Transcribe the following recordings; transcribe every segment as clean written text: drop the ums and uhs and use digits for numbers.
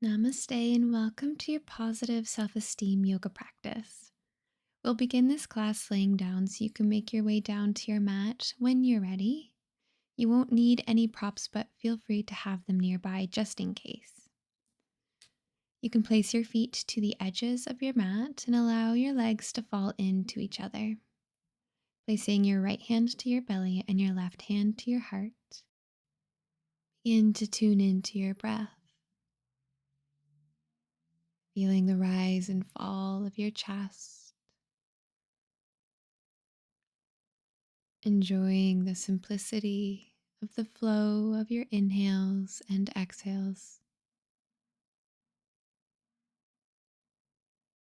Namaste and welcome to your positive self esteem yoga practice. We'll begin this class laying down so you can make your way down to your mat when you're ready. You won't need any props, but feel free to have them nearby just in case. You can place your feet to the edges of your mat and allow your legs to fall into each other. Placing your right hand to your belly and your left hand to your heart. Begin to tune into your breath, feeling the rise and fall of your chest. Enjoying the simplicity of the flow of your inhales and exhales.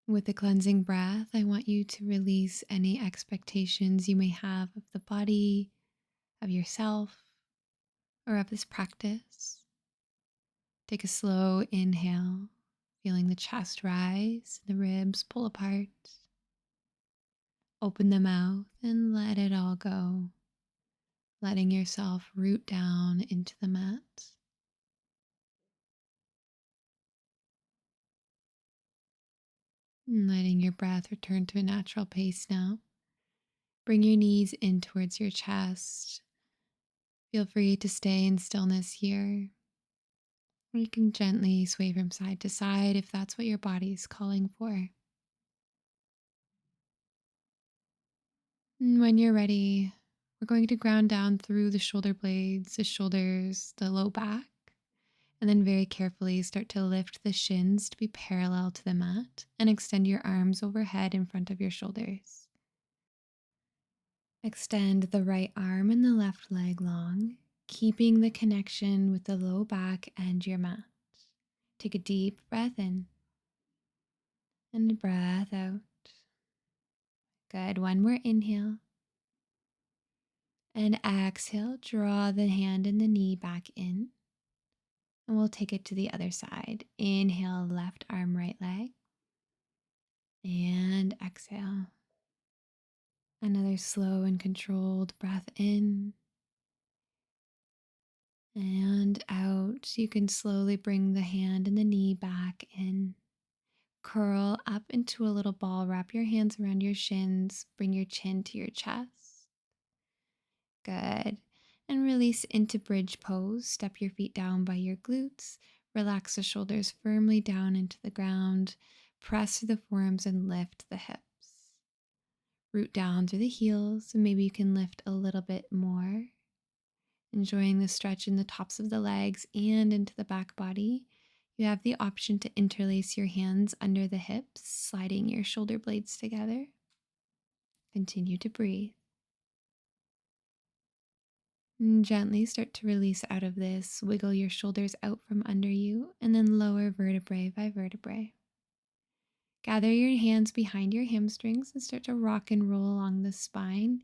With the cleansing breath, I want you to release any expectations you may have of the body, of yourself, or of this practice. Take a slow inhale, feeling the chest rise, the ribs pull apart. Open the mouth and let it all go, letting yourself root down into the mat. And letting your breath return to a natural pace now. Bring your knees in towards your chest. Feel free to stay in stillness here. Or you can gently sway from side to side if that's what your body is calling for. And when you're ready, we're going to ground down through the shoulder blades, the shoulders, the low back, and then very carefully start to lift the shins to be parallel to the mat and extend your arms overhead in front of your shoulders. Extend the right arm and the left leg long, keeping the connection with the low back and your mat. Take a deep breath in and a breath out. Good. One more inhale. And exhale, draw the hand and the knee back in. And we'll take it to the other side. Inhale, left arm, right leg. And exhale. Another slow and controlled breath in and out. You can slowly bring the hand and the knee back in. Curl up into a little ball. Wrap your hands around your shins. Bring your chin to your chest. Good. And release into bridge pose. Step your feet down by your glutes. Relax the shoulders firmly down into the ground. Press through the forearms and lift the hips. Root down through the heels. And maybe you can lift a little bit more. Enjoying the stretch in the tops of the legs and into the back body. You have the option to interlace your hands under the hips, sliding your shoulder blades together. Continue to breathe. And gently start to release out of this. Wiggle your shoulders out from under you and then lower vertebrae by vertebrae. Gather your hands behind your hamstrings and start to rock and roll along the spine.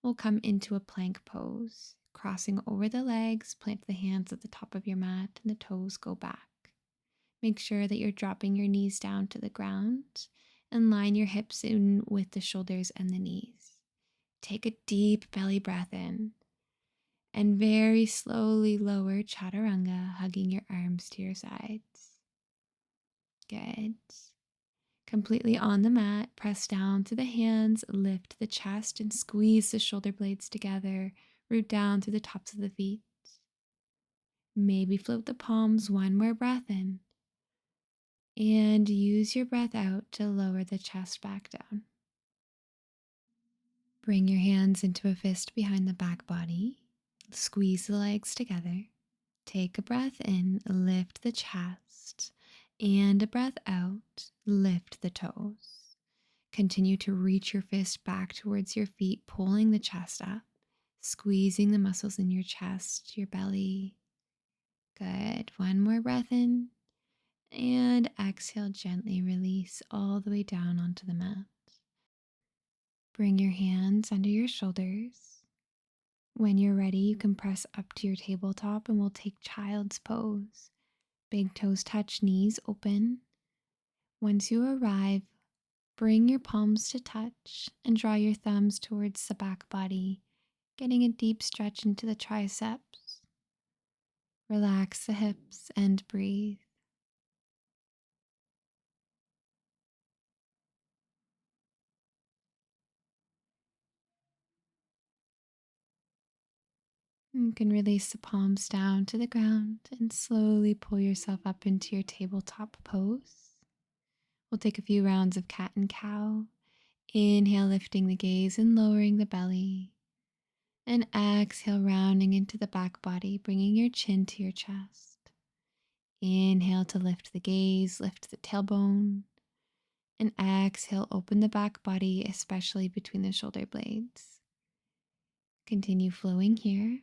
We'll come into a plank pose. Crossing over the legs, plant the hands at the top of your mat and the toes go back. Make sure that you're dropping your knees down to the ground and line your hips in with the shoulders and the knees. Take a deep belly breath in and very slowly lower chaturanga, hugging your arms to your sides. Good. Completely on the mat, press down through the hands, lift the chest and squeeze the shoulder blades together, root down through the tops of the feet. Maybe float the palms, one more breath in. And use your breath out to lower the chest back down. Bring your hands into a fist behind the back body. Squeeze the legs together. Take a breath in, lift the chest. And a breath out, lift the toes. Continue to reach your fist back towards your feet, pulling the chest up, squeezing the muscles in your chest, your belly. Good. One more breath in. And exhale, gently release all the way down onto the mat. Bring your hands under your shoulders. When you're ready, you can press up to your tabletop and we'll take child's pose. Big toes touch, knees open. Once you arrive, bring your palms to touch and draw your thumbs towards the back body, getting a deep stretch into the triceps. Relax the hips and breathe. You can release the palms down to the ground and slowly pull yourself up into your tabletop pose. We'll take a few rounds of cat and cow. Inhale, lifting the gaze and lowering the belly. And exhale, rounding into the back body, bringing your chin to your chest. Inhale to lift the gaze, lift the tailbone. And exhale, open the back body, especially between the shoulder blades. Continue flowing here.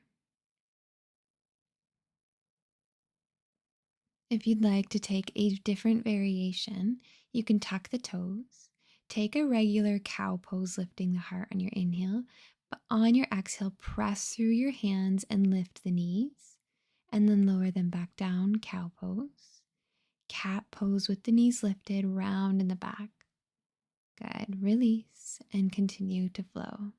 If you'd like to take a different variation, you can tuck the toes. Take a regular cow pose, lifting the heart on your inhale, but on your exhale, press through your hands and lift the knees, and then lower them back down, cow pose. Cat pose with the knees lifted, round in the back. Good. Release and continue to flow.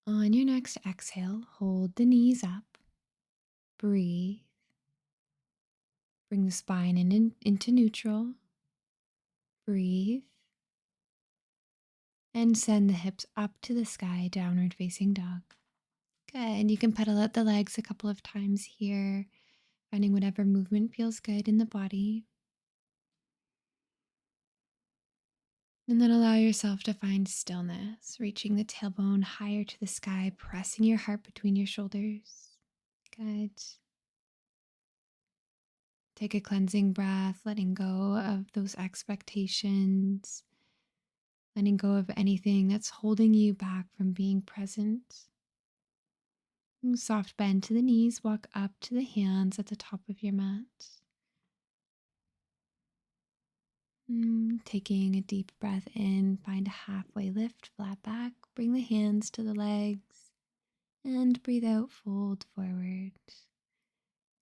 On your next exhale, hold the knees up. Breathe. Bring the spine into neutral. Breathe. And send the hips up to the sky, downward facing dog. Good. You can pedal out the legs a couple of times here, finding whatever movement feels good in the body. And then allow yourself to find stillness, reaching the tailbone higher to the sky, pressing your heart between your shoulders. Good. Take a cleansing breath, letting go of those expectations, letting go of anything that's holding you back from being present. Soft bend to the knees, walk up to the hands at the top of your mat. Taking a deep breath in, find a halfway lift, flat back, bring the hands to the legs, and breathe out, fold forward.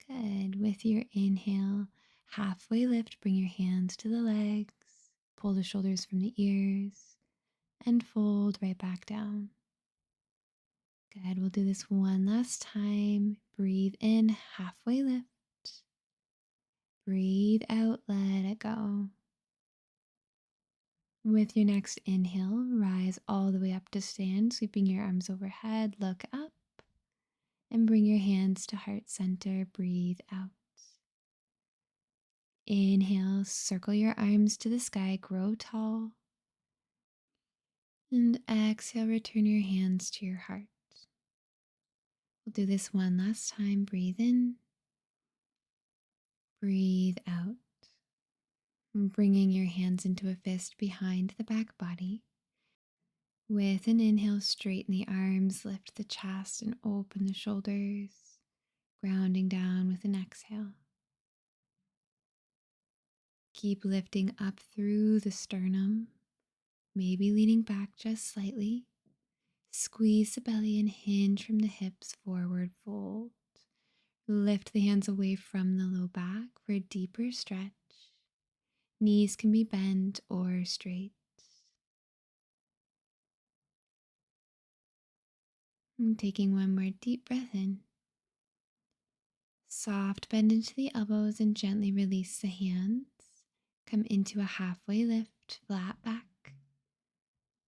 Good. With your inhale, halfway lift, bring your hands to the legs, pull the shoulders from the ears, and fold right back down. Good. We'll do this one last time. Breathe in, halfway lift. Breathe out, let it go. With your next inhale, rise all the way up to stand, sweeping your arms overhead, look up, and bring your hands to heart center. Breathe out. Inhale, circle your arms to the sky, grow tall. And exhale, return your hands to your heart. We'll do this one last time. Breathe in, breathe out. Bringing your hands into a fist behind the back body. With an inhale, straighten the arms, lift the chest, and open the shoulders, grounding down with an exhale. Keep lifting up through the sternum, maybe leaning back just slightly. Squeeze the belly and hinge from the hips, forward fold. Lift the hands away from the low back for a deeper stretch. Knees can be bent or straight. And taking one more deep breath in. Soft bend into the elbows and gently release the hands. Come into a halfway lift, flat back.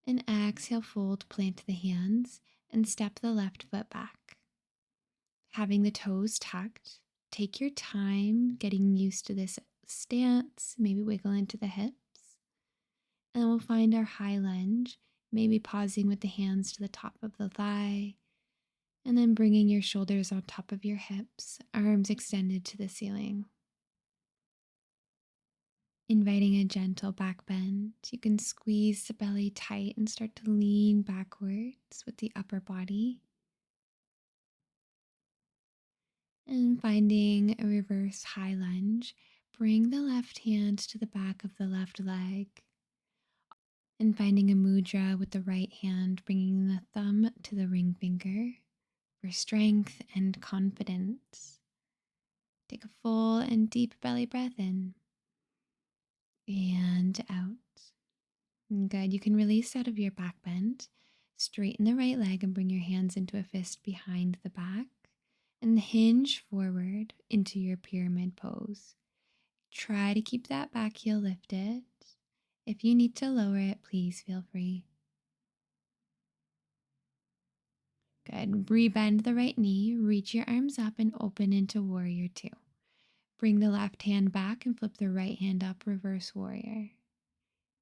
And exhale, fold, plant the hands, and step the left foot back. Having the toes tucked, take your time getting used to this stance, maybe wiggle into the hips. And then we'll find our high lunge, maybe pausing with the hands to the top of the thigh, and then bringing your shoulders on top of your hips, arms extended to the ceiling. Inviting a gentle back bend, you can squeeze the belly tight and start to lean backwards with the upper body. And finding a reverse high lunge, bring the left hand to the back of the left leg. And finding a mudra with the right hand, bringing the thumb to the ring finger for strength and confidence. Take a full and deep belly breath in and out. Good. You can release out of your back bend. Straighten the right leg and bring your hands into a fist behind the back and hinge forward into your pyramid pose. Try to keep that back heel lifted. If you need to lower it, please feel free. Good. Rebend the right knee, reach your arms up and open into warrior two. Bring the left hand back and flip the right hand up, reverse warrior.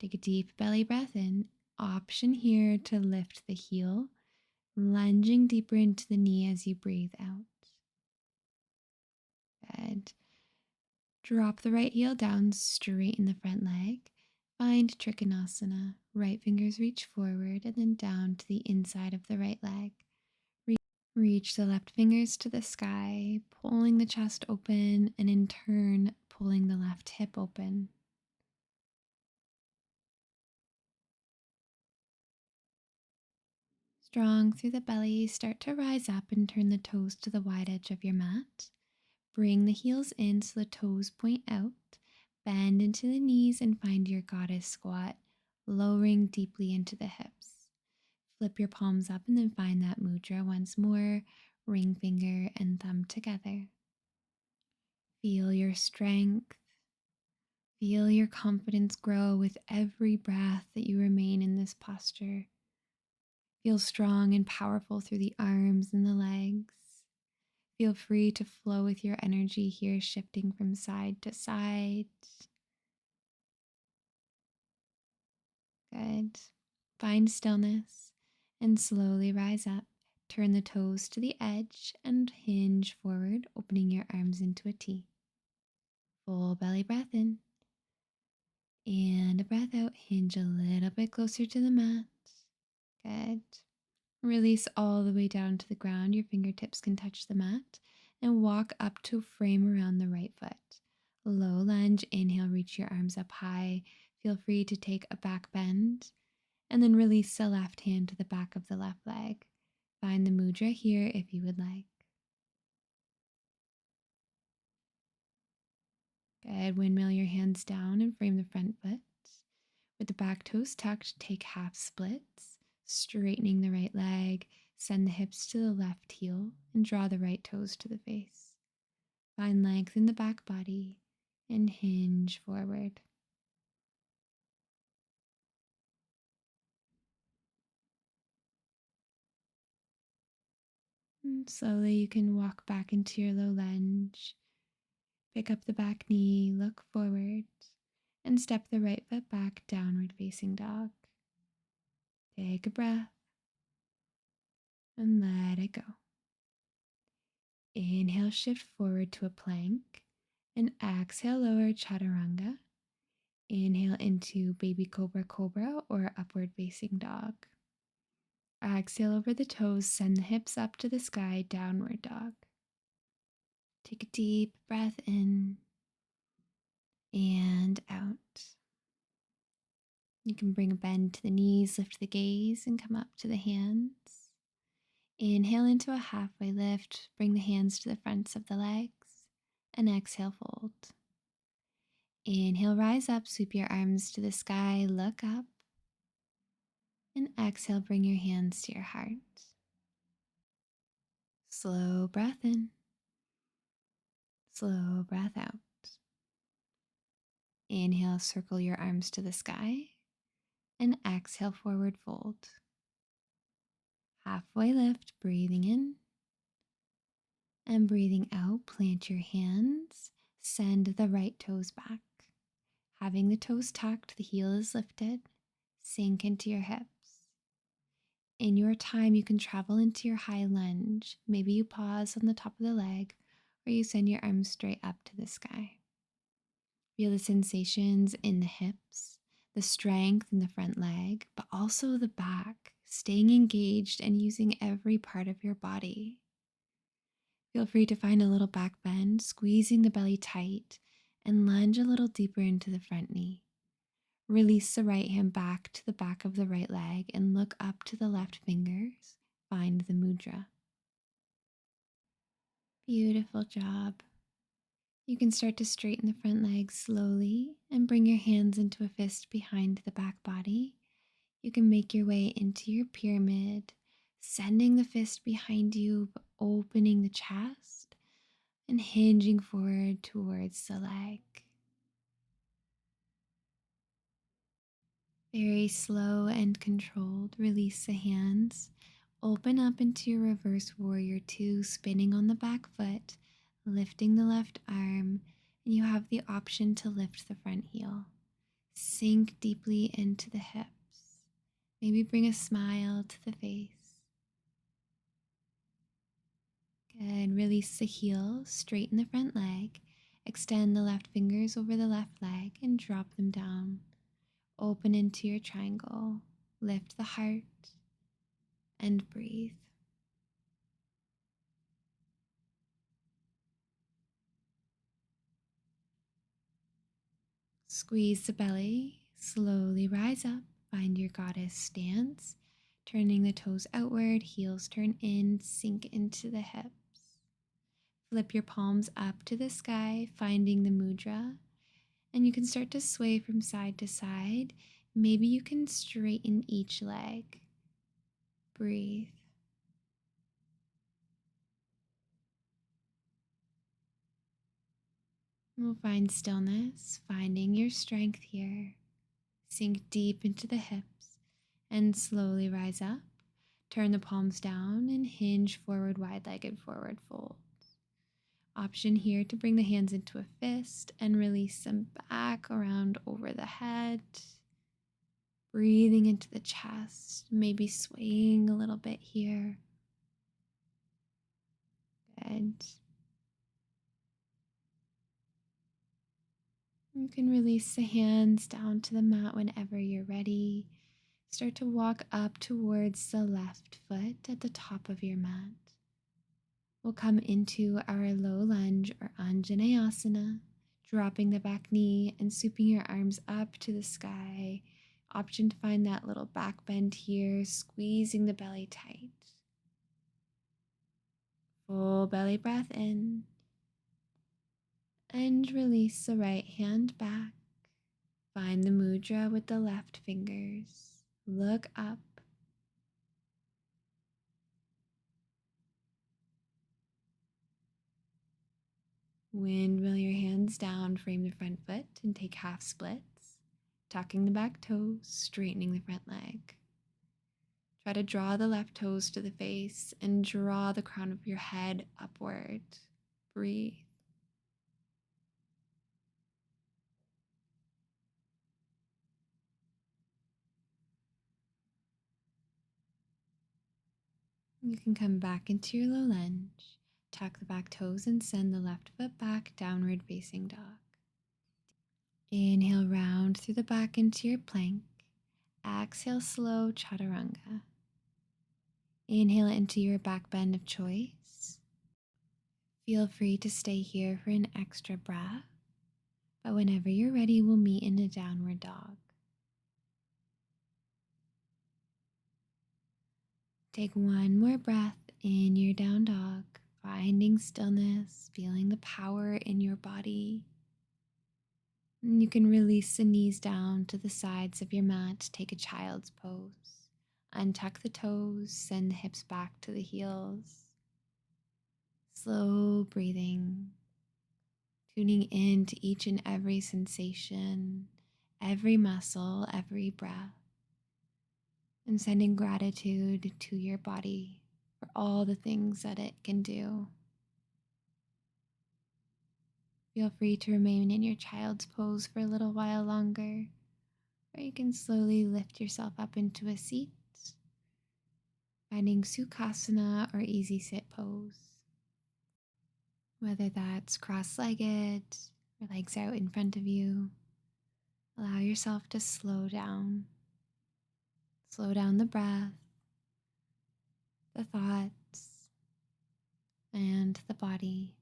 Take a deep belly breath in. Option here to lift the heel, lunging deeper into the knee as you breathe out. Good. Drop the right heel down, straighten the front leg. Find Trikonasana. Right fingers reach forward and then down to the inside of the right leg. Reach the left fingers to the sky, pulling the chest open and in turn pulling the left hip open. Strong through the belly, start to rise up and turn the toes to the wide edge of your mat. Bring the heels in so the toes point out. Bend into the knees and find your goddess squat, lowering deeply into the hips. Flip your palms up and then find that mudra once more, ring finger and thumb together. Feel your strength. Feel your confidence grow with every breath that you remain in this posture. Feel strong and powerful through the arms and the legs. Feel free to flow with your energy here, shifting from side to side. Good. Find stillness and slowly rise up. Turn the toes to the edge and hinge forward, opening your arms into a T. Full belly breath in and a breath out. Hinge a little bit closer to the mat. Good. Release all the way down to the ground. Your fingertips can touch the mat and walk up to frame around the right foot. Low lunge. Inhale, reach your arms up high. Feel free to take a back bend and then release the left hand to the back of the left leg. Find the mudra here if you would like. Good. Windmill your hands down and frame the front foot. With the back toes tucked, take half splits, straightening the right leg. Send the hips to the left heel and draw the right toes to the face. Find length in the back body and hinge forward. And slowly you can walk back into your low lunge. Pick up the back knee, look forward, and step the right foot back, downward facing dog. Take a breath and let it go. Inhale, shift forward to a plank, and exhale, lower chaturanga. Inhale into baby cobra cobra or upward facing dog. Exhale over the toes, send the hips up to the sky, downward dog. Take a deep breath in and out. You can bring a bend to the knees, lift the gaze, and come up to the hands. Inhale into a halfway lift, bring the hands to the fronts of the legs, and exhale, fold. Inhale, rise up, sweep your arms to the sky, look up, and exhale, bring your hands to your heart. Slow breath in, slow breath out. Inhale, circle your arms to the sky, and exhale, forward fold. Halfway lift, breathing in, and breathing out, plant your hands, send the right toes back. Having the toes tucked, the heel is lifted, sink into your hips. In your time, you can travel into your high lunge. Maybe you pause on the top of the leg, or you send your arms straight up to the sky. Feel the sensations in the hips, the strength in the front leg, but also the back, staying engaged and using every part of your body. Feel free to find a little back bend, squeezing the belly tight, and lunge a little deeper into the front knee. Release the right hand back to the back of the right leg and look up to the left fingers. Find the mudra. Beautiful job. You can start to straighten the front leg slowly and bring your hands into a fist behind the back body. You can make your way into your pyramid, sending the fist behind you, but opening the chest and hinging forward towards the leg. Very slow and controlled, release the hands. Open up into your reverse warrior two, spinning on the back foot, lifting the left arm, and you have the option to lift the front heel. Sink deeply into the hips. Maybe bring a smile to the face. Good. Release the heel, straighten the front leg, extend the left fingers over the left leg, and drop them down. Open into your triangle. Lift the heart and breathe. Squeeze the belly, slowly rise up, find your goddess stance, turning the toes outward, heels turn in, sink into the hips. Flip your palms up to the sky, finding the mudra, and you can start to sway from side to side. Maybe you can straighten each leg. Breathe. We'll find stillness, finding your strength here. Sink deep into the hips and slowly rise up. Turn the palms down and hinge forward, wide-legged forward fold. Option here to bring the hands into a fist and release them back around over the head. Breathing into the chest, maybe swaying a little bit here. Good. You can release the hands down to the mat whenever you're ready. Start to walk up towards the left foot at the top of your mat. We'll come into our low lunge or Anjaneyasana, dropping the back knee and swooping your arms up to the sky. Option to find that little back bend here, squeezing the belly tight. Full belly breath in and release the right hand back. Find the mudra with the left fingers. Look up. Windmill your hands down, frame the front foot, and take half splits, tucking the back toes, straightening the front leg. Try to draw the left toes to the face and draw the crown of your head upward. Breathe. You can come back into your low lunge. Tuck the back toes and send the left foot back, downward facing dog. Inhale, round through the back into your plank. Exhale, slow chaturanga. Inhale into your back bend of choice. Feel free to stay here for an extra breath, but whenever you're ready, we'll meet in a downward dog. Take one more breath in your down dog, finding stillness, feeling the power in your body. And you can release the knees down to the sides of your mat, take a child's pose. Untuck the toes, send the hips back to the heels. Slow breathing, tuning in to each and every sensation, every muscle, every breath, and sending gratitude to your body for all the things that it can do. Feel free to remain in your child's pose for a little while longer, or you can slowly lift yourself up into a seat, finding Sukhasana or easy sit pose. Whether that's cross-legged or legs out in front of you, allow yourself to slow down. Slow down the breath, the thoughts, and the body.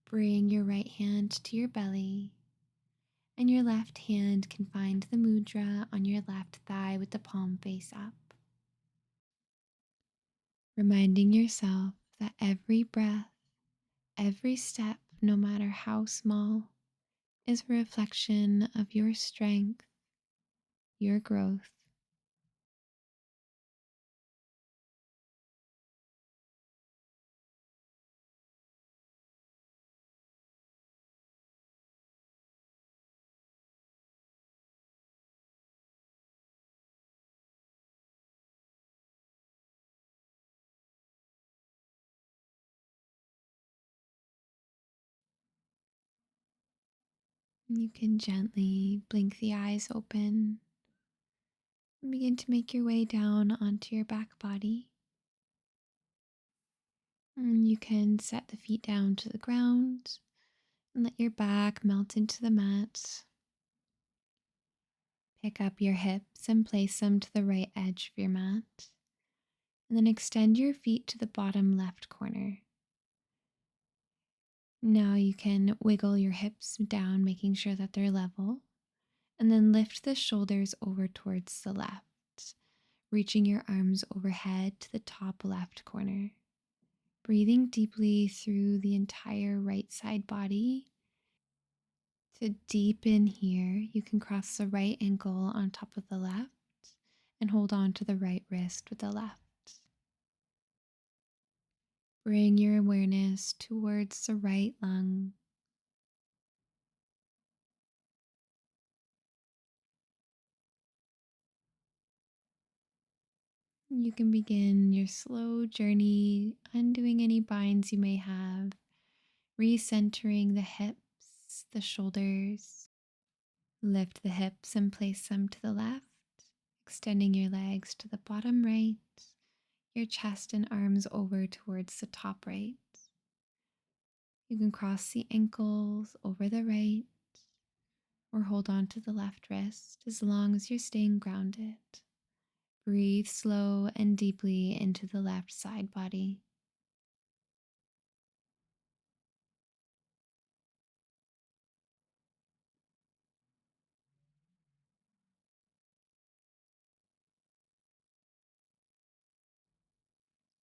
Bring your right hand to your belly, and your left hand can find the mudra on your left thigh with the palm face up. Reminding yourself that every breath, every step, no matter how small, is a reflection of your strength, your growth, You can gently blink the eyes open and begin to make your way down onto your back body. And you can set the feet down to the ground and let your back melt into the mat. Pick up your hips and place them to the right edge of your mat. And then extend your feet to the bottom left corner. Now you can wiggle your hips down, making sure that they're level. And then lift the shoulders over towards the left, reaching your arms overhead to the top left corner. Breathing deeply through the entire right side body. To deepen here, you can cross the right ankle on top of the left and hold on to the right wrist with the left. Bring your awareness towards the right lung. You can begin your slow journey, undoing any binds you may have, recentering the hips, the shoulders. Lift the hips and place them to the left, extending your legs to the bottom right, your chest and arms over towards the top right. You can cross the ankles over the right or hold on to the left wrist as long as you're staying grounded. Breathe slow and deeply into the left side body.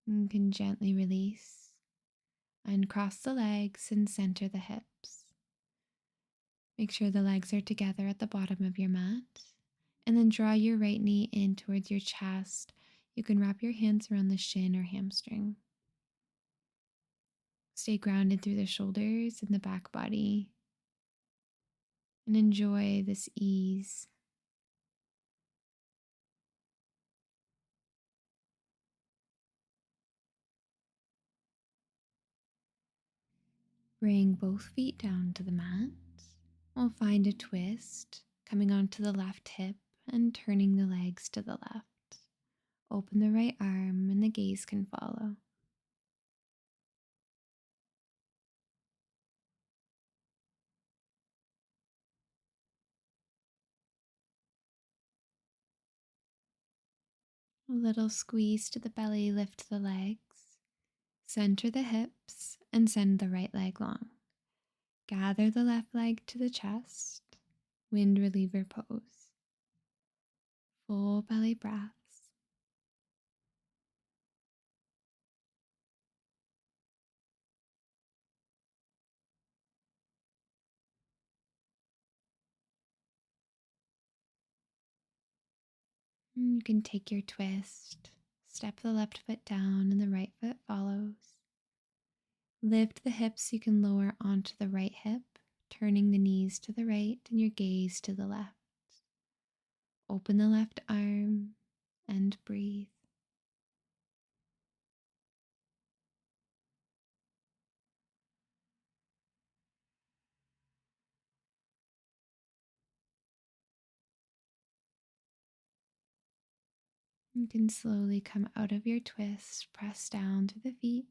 You can gently release, uncross the legs and center the hips. Make sure the legs are together at the bottom of your mat. And then draw your right knee in towards your chest. You can wrap your hands around the shin or hamstring. Stay grounded through the shoulders and the back body. And enjoy this ease. Bring both feet down to the mat. We'll find a twist, coming onto the left hip and turning the legs to the left. Open the right arm and the gaze can follow. A little squeeze to the belly, lift the legs. Center the hips and send the right leg long. Gather the left leg to the chest. Wind reliever pose. Full belly breaths. And you can take your twist. Step the left foot down and the right foot follows. Lift the hips, you can lower onto the right hip, turning the knees to the right and your gaze to the left. Open the left arm and breathe. You can slowly come out of your twist, press down to the feet,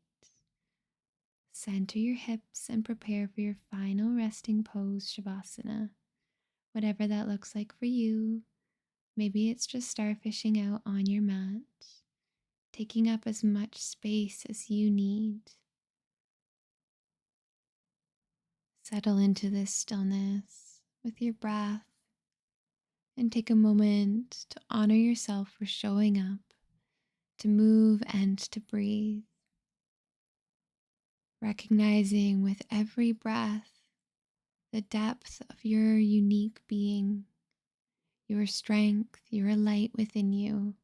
center your hips, and prepare for your final resting pose, Shavasana. Whatever that looks like for you, maybe it's just starfishing out on your mat, taking up as much space as you need. Settle into this stillness with your breath and take a moment to honor yourself for showing up, to move and to breathe. Recognizing with every breath the depth of your unique being, your strength, your light within you.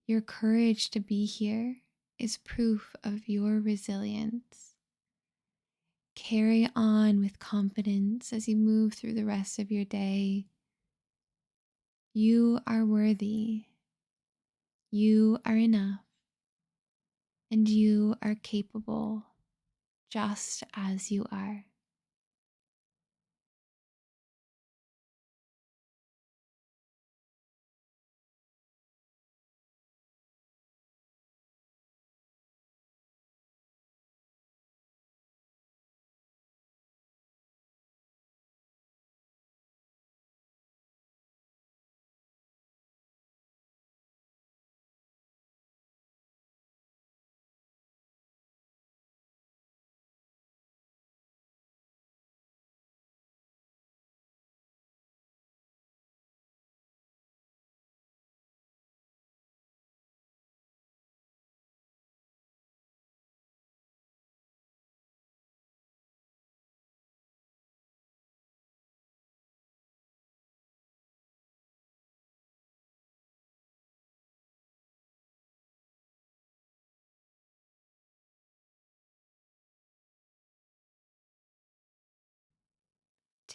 Your courage to be here is proof of your resilience. Carry on with confidence as you move through the rest of your day. You are worthy. You are enough. And you are capable just as you are.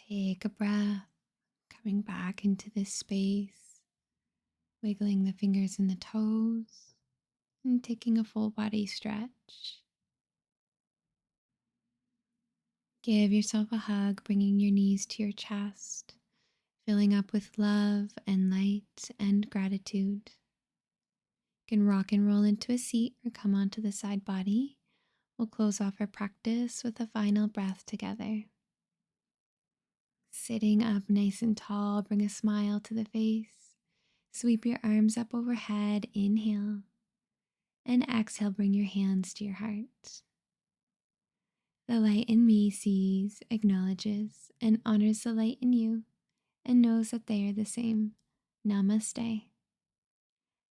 Take a breath, coming back into this space, wiggling the fingers and the toes, and taking a full body stretch. Give yourself a hug, bringing your knees to your chest, filling up with love and light and gratitude. You can rock and roll into a seat or come onto the side body. We'll close off our practice with a final breath together. Sitting up nice and tall, bring a smile to the face. Sweep your arms up overhead, inhale. And exhale, bring your hands to your heart. The light in me sees, acknowledges, and honors the light in you, and knows that they are the same. Namaste.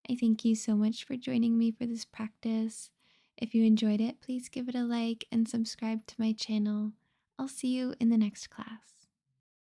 I thank you so much for joining me for this practice. If you enjoyed it, please give it a like and subscribe to my channel. I'll see you in the next class.